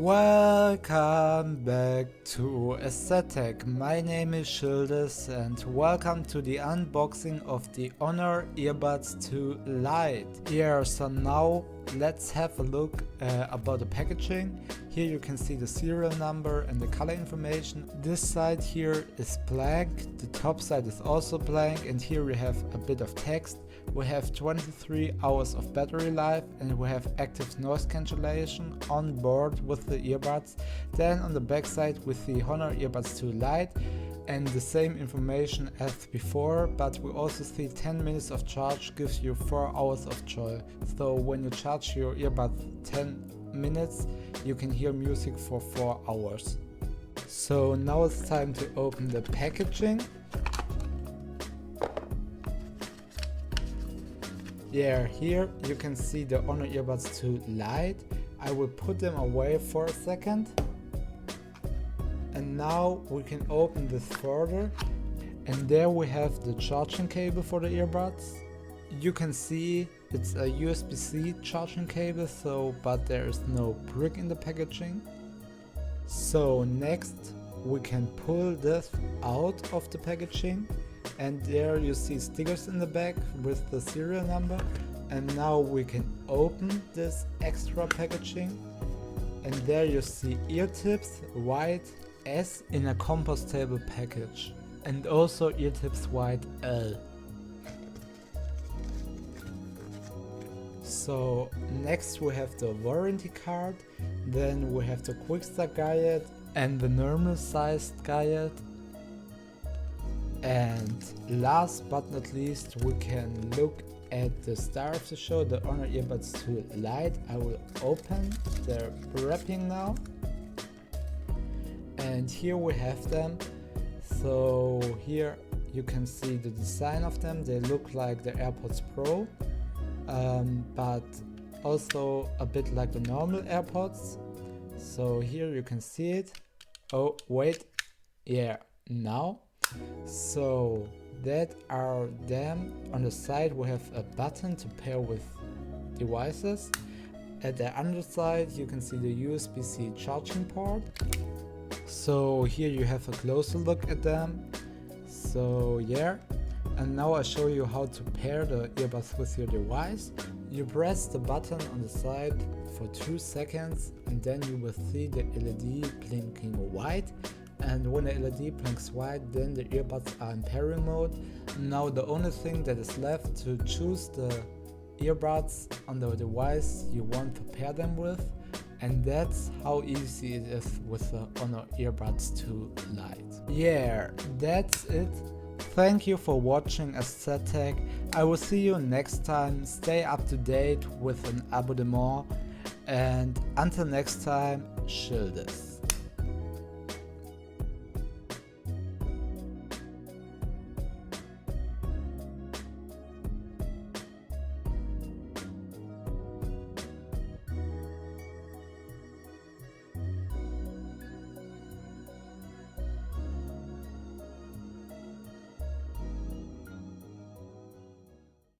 Welcome back to SzTech. My name is Schildizz and welcome to the unboxing of the Honor Earbuds 2 Lite. Yeah, so now let's have a look about the packaging. Here you can see the serial number and the color information. This side here is blank, the top side is also blank, and here we have a bit of text. We have 23 hours of battery life and we have active noise cancellation on board with the earbuds. Then on the back side with the Honor Earbuds 2 Lite and the same information as before, but we also see 10 minutes of charge gives you 4 hours of joy. So when you charge your earbuds 10 minutes, you can hear music for 4 hours. So now it's time to open the packaging. Yeah, here you can see the Honor Earbuds 2 Lite. I will put them away for a second. And now we can open this further. And there we have the charging cable for the earbuds. You can see it's a USB-C charging cable, but there is no brick in the packaging. So next we can pull this out of the packaging. And there you see stickers in the back with the serial number. And now we can open this extra packaging. And there you see ear tips white S in a compostable package. And also ear tips white L. So next we have the warranty card. Then we have the quick start guide and the normal sized guide. And last but not least, we can look at the star of the show, the Honor Earbuds 2 Lite. I will open the wrapping now. And here we have them. So here you can see the design of them. They look like the AirPods Pro, but also a bit like the normal AirPods. So here you can see it. Oh, wait. Yeah, now. So that are them. On the side we have a button to pair with devices. At the underside you can see the USB-C charging port. So here you have a closer look at them. So yeah, and now I show you how to pair the earbuds with your device. You press the button on the side for 2 seconds and then you will see the LED blinking white. And when the LED blinks white, then the earbuds are in pairing mode. Now the only thing that is left to choose the earbuds on the device you want to pair them with. And that's how easy it is with the Honor Earbuds 2 Lite. Yeah, that's it. Thank you for watching SzTech. I will see you next time. Stay up to date with an abonnement. And until next time, Schildizz.